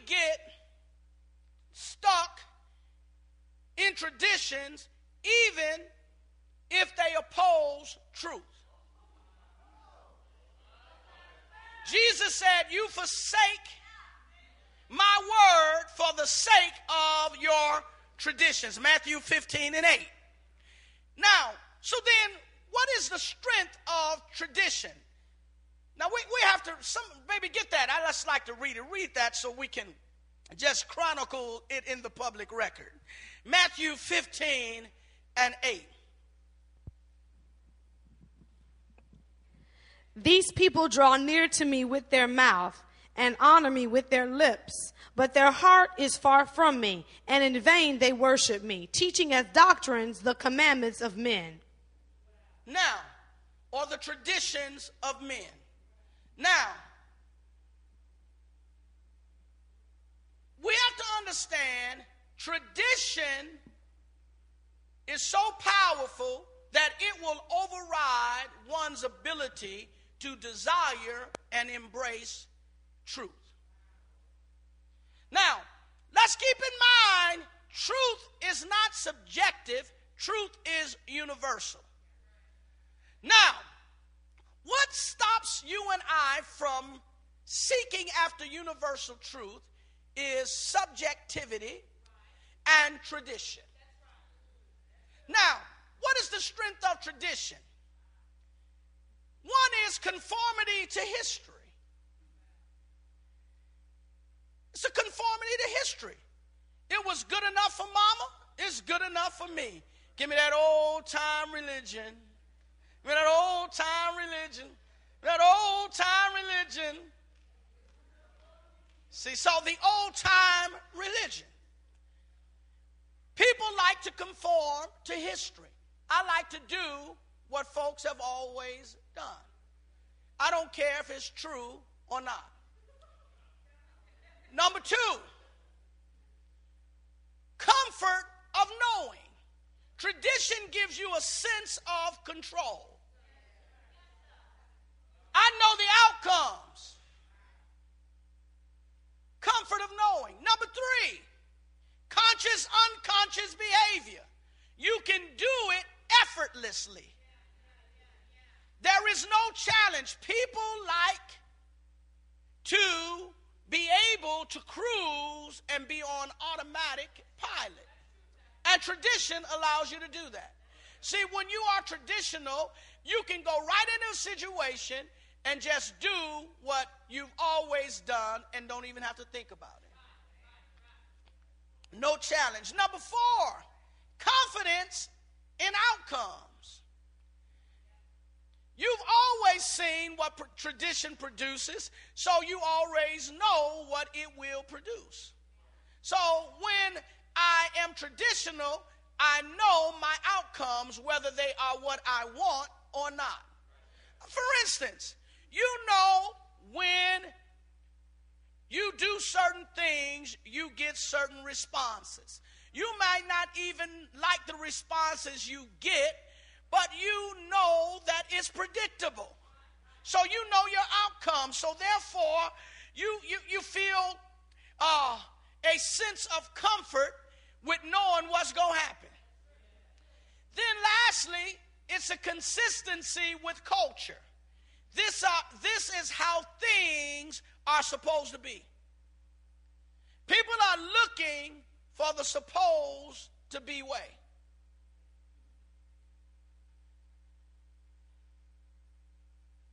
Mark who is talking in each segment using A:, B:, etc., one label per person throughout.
A: get stuck in traditions even if they oppose truth. Jesus said, you forsake my word for the sake of your traditions. Matthew 15:8. Now, so then, what is the strength of tradition? Now, we have to, maybe get that. I just like to read it. Read that so we can just chronicle it in the public record. Matthew 15:8.
B: These people draw near to me with their mouth and honor me with their lips, but their heart is far from me, and in vain they worship me, teaching as doctrines the commandments of men.
A: Now, or the traditions of men. Now, we have to understand tradition is so powerful that it will override one's ability to desire and embrace truth. Now, let's keep in mind, truth is not subjective, truth is universal. Now, what stops you and I from seeking after universal truth is subjectivity and tradition. Now, what is the strength of tradition? One is conformity to history. It's a conformity to history. It was good enough for mama, it's good enough for me. Give me that old time religion. Give me that old time religion. That old time religion. See, so the old time religion. People like to conform to history. I like to do what folks have always done. I don't care if it's true or not. Number two, comfort of knowing. Tradition gives you a sense of control. I know the outcomes. Comfort of knowing. Number three, conscious, unconscious behavior. You can do it effortlessly. There is no challenge. People like to be able to cruise and be on automatic pilot. And tradition allows you to do that. See, when you are traditional, you can go right into a situation and just do what you've always done and don't even have to think about it. No challenge. Number four, confidence in outcomes. You've always seen what tradition produces, so you always know what it will produce. So when I am traditional, I know my outcomes, whether they are what I want or not. For instance, you know when you do certain things, you get certain responses. You might not even like the responses you get, but you know that it's predictable. So you know your outcome. So therefore, you feel a sense of comfort with knowing what's going to happen. Then lastly, it's a consistency with culture. This is how things are supposed to be. People are looking for the supposed to be way.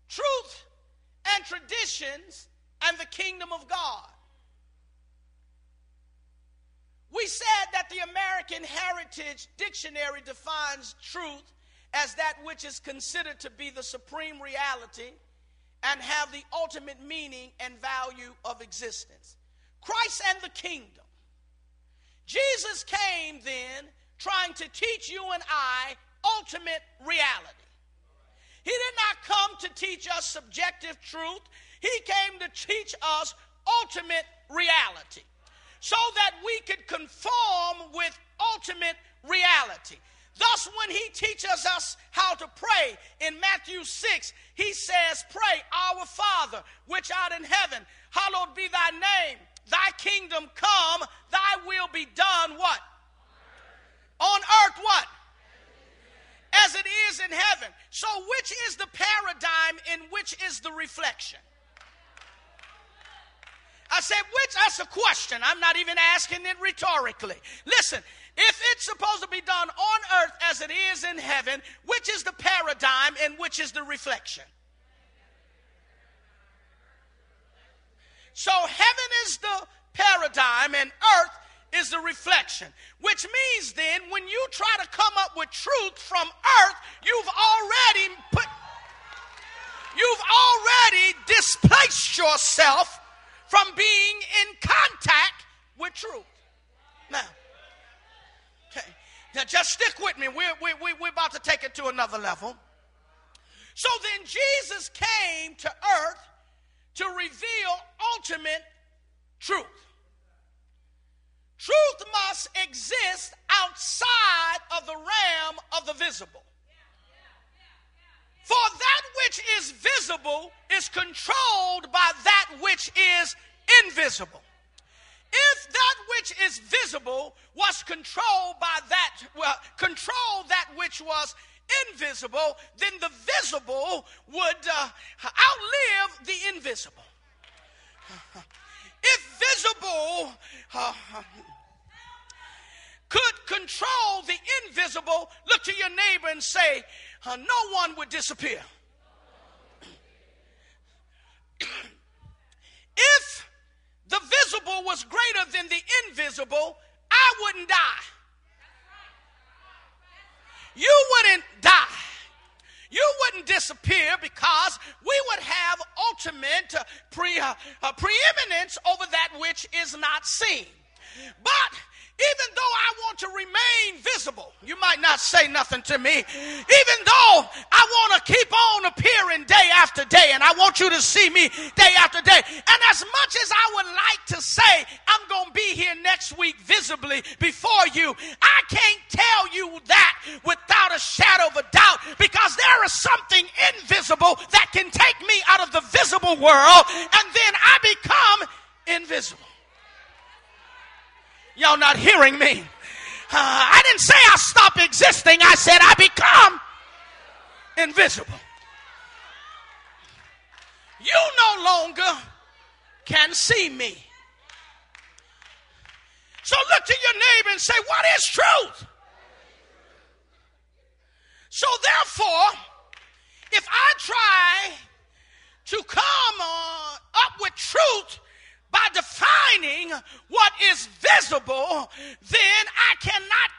A: Truth and traditions and the kingdom of God. We said that the American Heritage Dictionary defines truth as that which is considered to be the supreme reality and have the ultimate meaning and value of existence. Christ and the kingdom. Jesus came then trying to teach you and I ultimate reality. He did not come to teach us subjective truth. He came to teach us ultimate reality so that we could conform with ultimate reality. Thus, when he teaches us how to pray in Matthew 6, he says, pray, our Father, which art in heaven, hallowed be thy name. thy kingdom come, thy will be done what? On earth what? As it is in heaven. So which is the paradigm and which is the reflection? I said, which? That's a question. I'm not even asking it rhetorically. Listen, if it's supposed to be done on earth as it is in heaven, which is the paradigm and which is the reflection? So heaven is the paradigm and earth is the reflection, which means then when you try to come up with truth from earth, you've already displaced yourself from being in contact with truth. Now, okay, now just stick with me. We're about to take it to another level. So then Jesus came to earth to reveal ultimate truth. Truth must exist outside of the realm of the visible. For that which is visible is controlled by that which is invisible. If that which is visible was controlled by that which was invisible, then the visible would outlive the invisible. If visible could control the invisible, look to your neighbor and say, no one would disappear. If the visible was greater than the invisible, I wouldn't die. You wouldn't die. You wouldn't disappear because we would have ultimate preeminence over that which is not seen. But even though I want to remain visible, you might not say nothing to me, even though I want to keep on appearing day after day and I want you to see me day after day, and as much as I would like to say I'm going to be here next week visibly before you, I can't tell you that without a shadow of a doubt, because there is something invisible that can take me out of the visible world and then I become invisible. Y'all not hearing me. I didn't say I stop existing. I said I become invisible. You no longer can see me. So look to your neighbor and say, what is truth? So therefore, if I try to come up with truth by defining what is visible, then I cannot